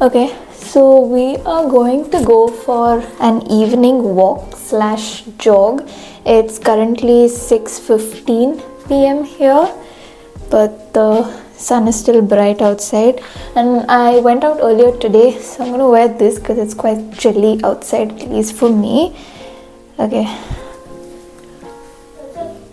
Okay, so we are going to go for an evening walk slash jog. It's currently 6:15 p.m. here, but the sun is still bright outside. And I went out earlier today, so I'm gonna wear this because it's quite chilly outside, at least for me. Okay.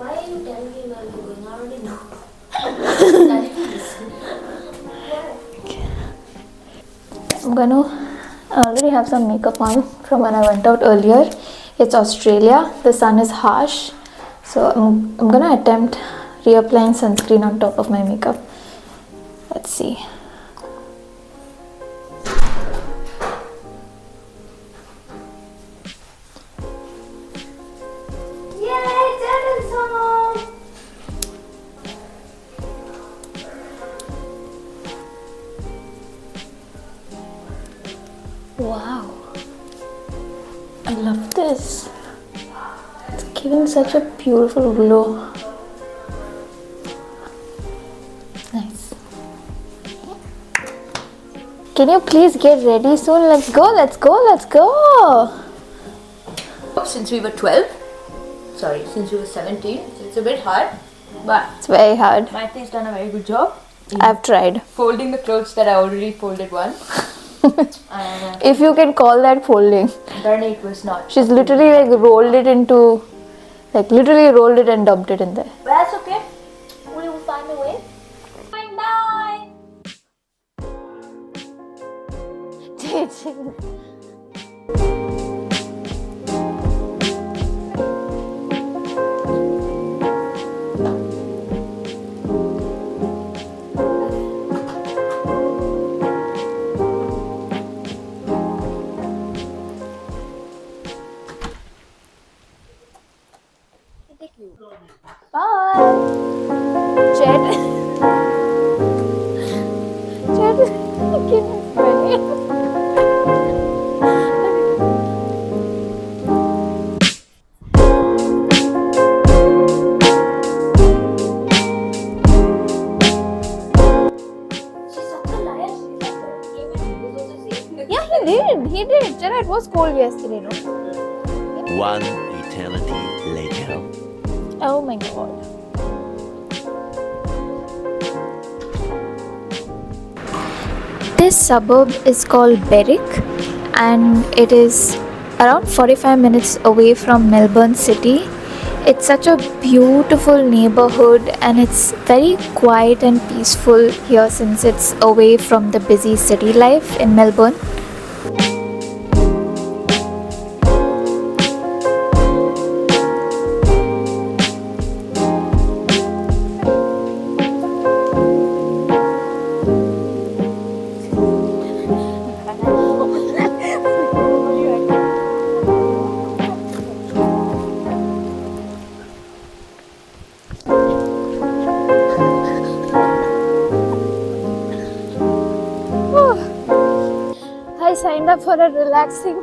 Why are you telling me where you're going? I already know. I already have some makeup on from when I went out earlier. It's Australia. The sun is harsh, so I'm gonna attempt reapplying sunscreen on top of my makeup. Let's see. Yay, Daddy's home! Wow, I love this. It's giving such a beautiful glow. Nice. Can you please get ready soon? Let's go, let's go, let's go. Since we were 12, since we were 17, so it's a bit hard, but It's very hard. Maithi's done a very good job I've tried. folding the clothes that I already folded once. And If you can call that folding. Darnate was not. She's literally rolled it and dumped it in there. But that's okay. We will find a way. Bye. Bye. Chet is looking funny. She's such a liar. Yeah, he did. Jenna, it was cold yesterday, no? One eternity later. Oh my god. This suburb is called Berwick, and it is around 45 minutes away from Melbourne city. It's such a beautiful neighborhood, and it's very quiet and peaceful here since it's away from the busy city life in Melbourne. I signed up for a relaxing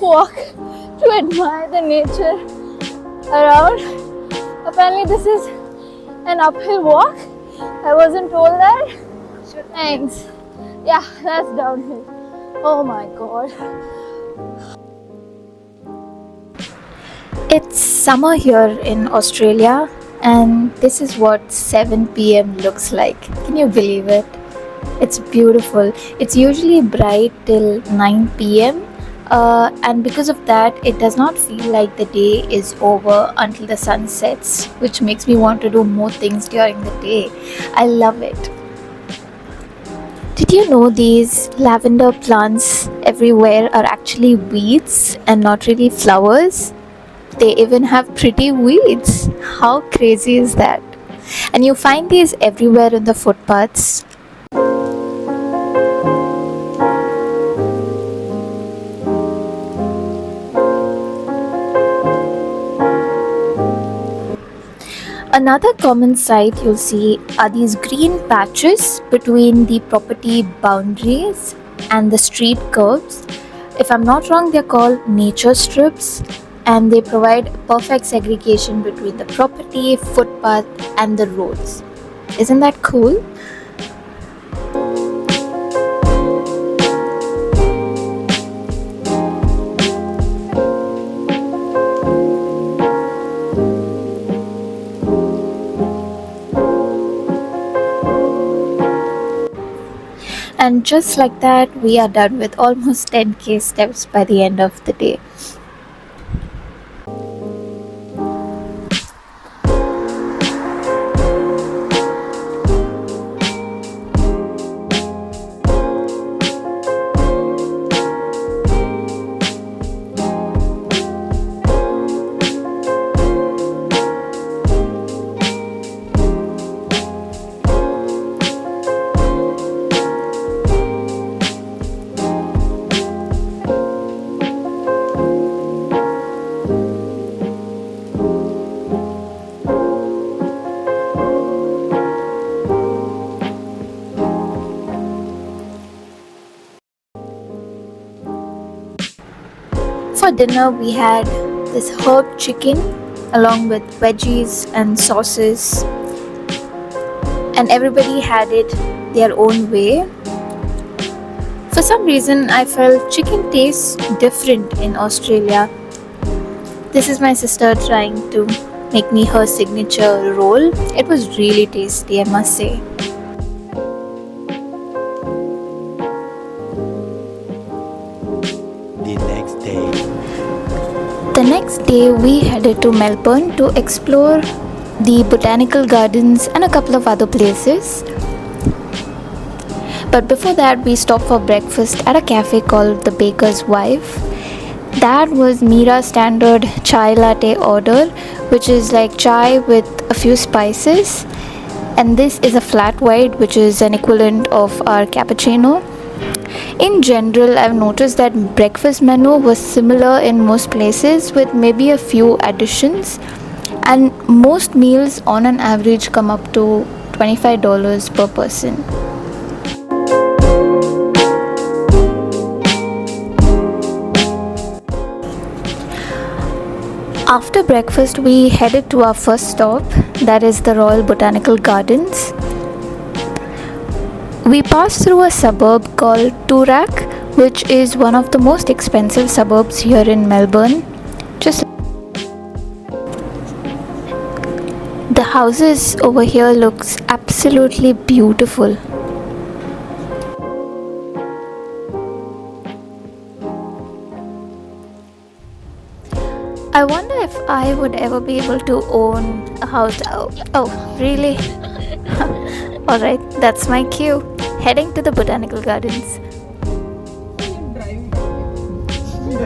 walk to admire the nature around. Apparently this is an uphill walk. I wasn't told that. Thanks. Yeah, that's downhill. Oh my god. It's summer here in Australia, and this is what 7 p.m. looks like. Can you believe it? It's beautiful. It's usually bright till 9 p.m. And because of that, it does not feel like the day is over until the sun sets, which makes me want to do more things during the day. I love it. Did you know these lavender plants everywhere are actually weeds and not really flowers? They even have pretty weeds. How crazy is that? And you find these everywhere on the footpaths. Another common sight you'll see are these green patches between the property boundaries and the street curbs. If I'm not wrong, they're called nature strips, and they provide perfect segregation between the property, footpath, and the roads. Isn't that cool? And just like that, we are done with almost 10k steps by the end of the day. For dinner, we had this herb chicken along with veggies and sauces, and everybody had it their own way. For some reason, I felt chicken tastes different in Australia. This is my sister trying to make me her signature roll. It was really tasty, I must say. The next day, The next day, we headed to Melbourne to explore the botanical gardens and a couple of other places. But before that, we stopped for breakfast at a cafe called The Baker's Wife. That was Mira's standard chai latte order, which is like chai with a few spices. And this is a flat white, which is an equivalent of our cappuccino. In general, I've noticed that breakfast menu was similar in most places with maybe a few additions, and most meals on an average come up to $25 per person. After breakfast, we headed to our first stop, that is the Royal Botanical Gardens. We passed through a suburb called Toorak, which is one of the most expensive suburbs here in Melbourne. Just the houses over here looks absolutely beautiful. I wonder if I would ever be able to own a house. Oh, really? Alright, that's my cue. Heading to the botanical gardens. Do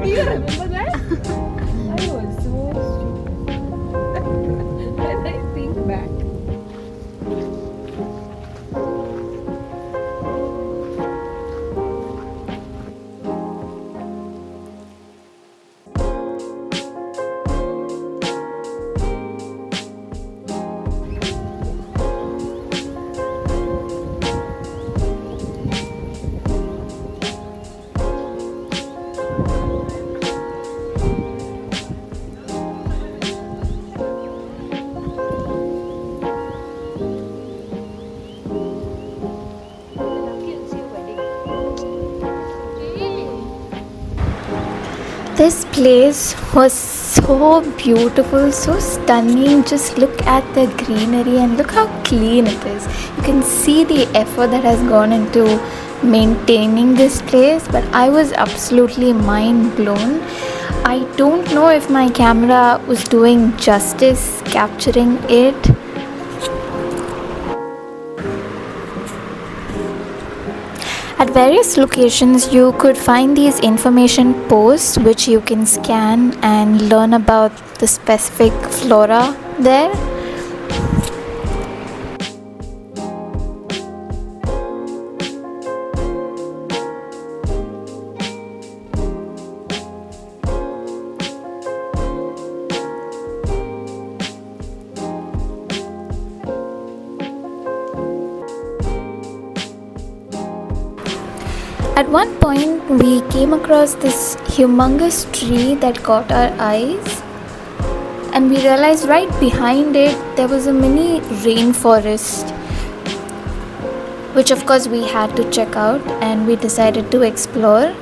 you remember that? I was so stupid. When I think back. This place was so beautiful, so stunning. Just look at the greenery and look how clean it is. You can see the effort that has gone into maintaining this place, but I was absolutely mind blown. I don't know if my camera was doing justice capturing it. At various locations, you could find these information posts which you can scan and learn about the specific flora there. At one point, we came across this humongous tree that caught our eyes, and we realized right behind it there was a mini rainforest, which of course we had to check out, and we decided to explore.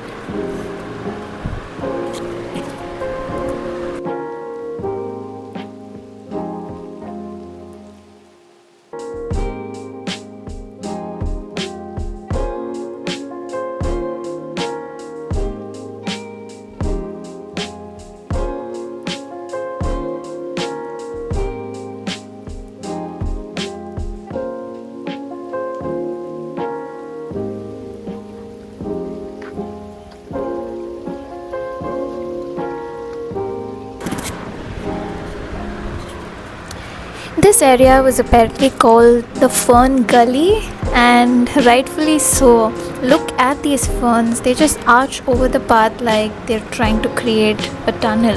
This area was apparently called the Fern Gully, and rightfully so. Look at these ferns, they just arch over the path like they're trying to create a tunnel.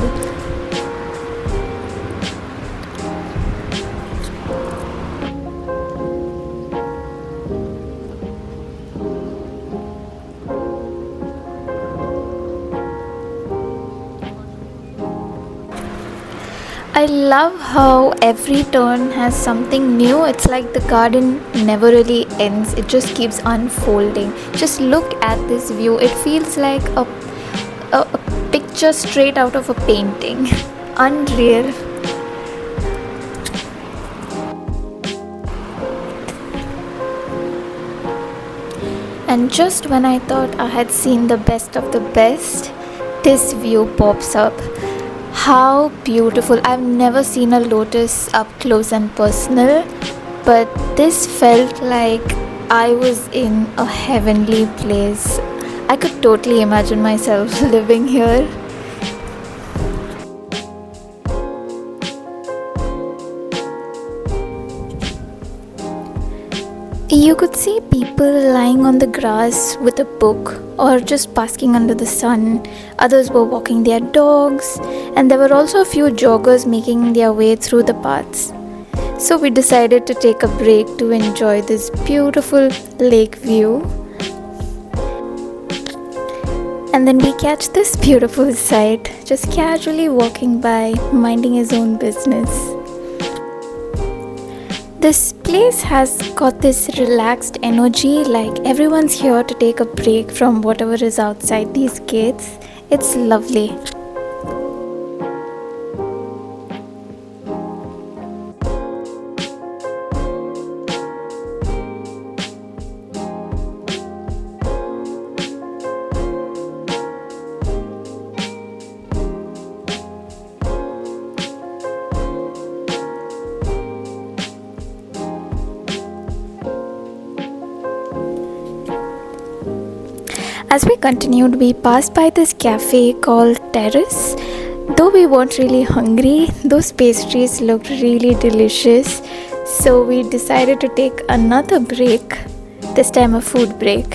I love how every turn has something new. It's like the garden never really ends, it just keeps unfolding. Just look at this view, it feels like a picture straight out of a painting. Unreal. And just when I thought I had seen the best of the best, this view pops up. How beautiful! I've never seen a lotus up close and personal, but this felt like I was in a heavenly place. I could totally imagine myself living here. You could see people lying on the grass with a book or just basking under the sun. Others were walking their dogs, and there were also a few joggers making their way through the paths. So we decided to take a break to enjoy this beautiful lake view. And then we catch this beautiful sight, just casually walking by, minding his own business. This place has got this relaxed energy, like everyone's here to take a break from whatever is outside these gates. It's lovely. As we continued, we passed by this cafe called Terrace. Though we weren't really hungry, those pastries looked really delicious. So we decided to take another break, this time a food break.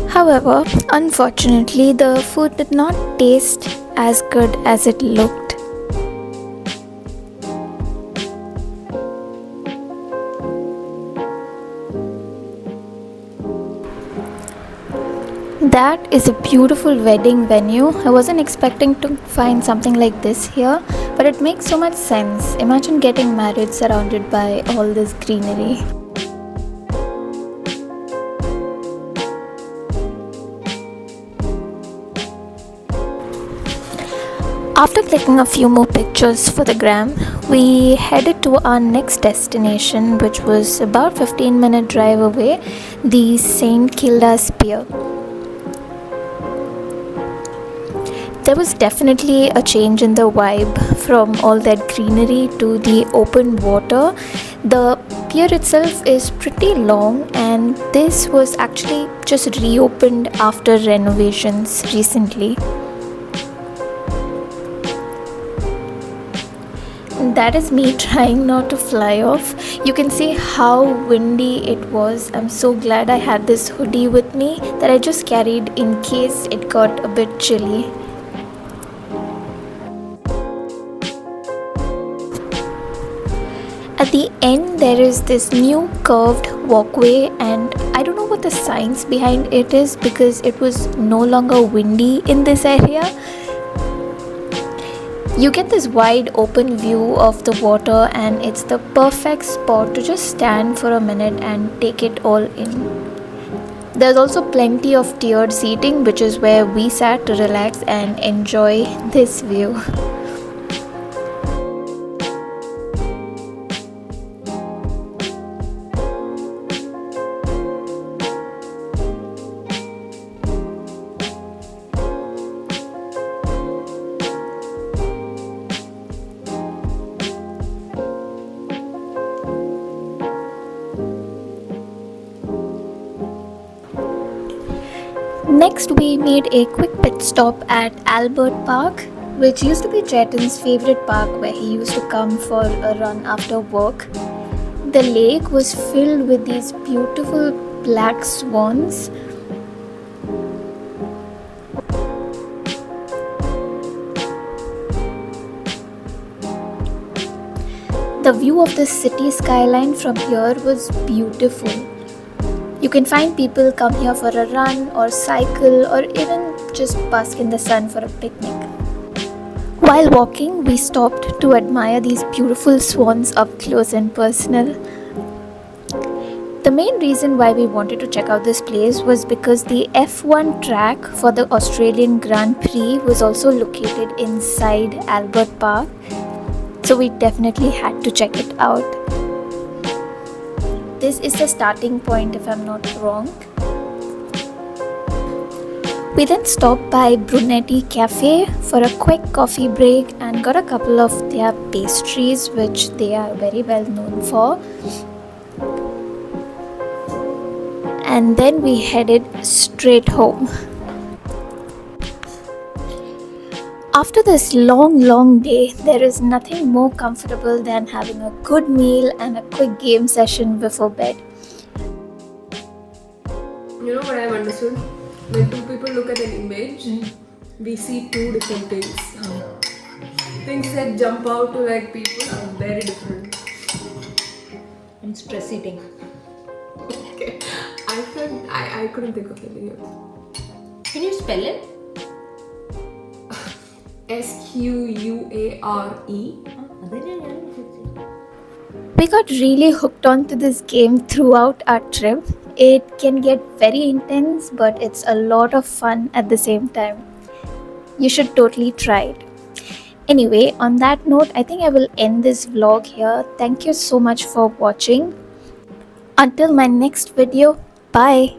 However, unfortunately, the food did not taste as good as it looked. That is a beautiful wedding venue. I wasn't expecting to find something like this here, but it makes so much sense. Imagine getting married surrounded by all this greenery. After clicking a few more pictures for the gram, we headed to our next destination, which was about 15-minute drive away, the St Kilda Pier. There was definitely a change in the vibe from all that greenery to the open water. The pier itself is pretty long, and this was actually just reopened after renovations recently. That is me trying not to fly off. You can see how windy it was. I'm so glad I had this hoodie with me that I just carried in case it got a bit chilly. At the end, there is this new curved walkway, and I don't know what the science behind it is because it was no longer windy in this area. You get this wide open view of the water, and it's the perfect spot to just stand for a minute and take it all in. There's also plenty of tiered seating, which is where we sat to relax and enjoy this view. Next, we made a quick pit stop at Albert Park. which used to be Chetan's favorite park where he used to come for a run after work. The lake was filled with these beautiful black swans. The view of the city skyline from here was beautiful. You can find people come here for a run or cycle or even just bask in the sun for a picnic. While walking, we stopped to admire these beautiful swans up close and personal. The main reason why we wanted to check out this place was because the F1 track for the Australian Grand Prix was also located inside Albert Park, so we definitely had to check it out. This is the starting point if I'm not wrong. We then stopped by Brunetti Cafe for a quick coffee break and got a couple of their pastries, which they are very well known for. And then we headed straight home. After this long day, there is nothing more comfortable than having a good meal and a quick game session before bed. You know what I've understood? When two people look at an image, we see two different things. Things that jump out to like people are very different. And stress eating. Okay. I couldn't think of anything else. Can you spell it? SQUARE. We got really hooked onto this game throughout our trip. It can get very intense, but it's a lot of fun at the same time. You should totally try it. Anyway, on that note, I think I will end this vlog here. Thank you so much for watching. Until my next video, bye.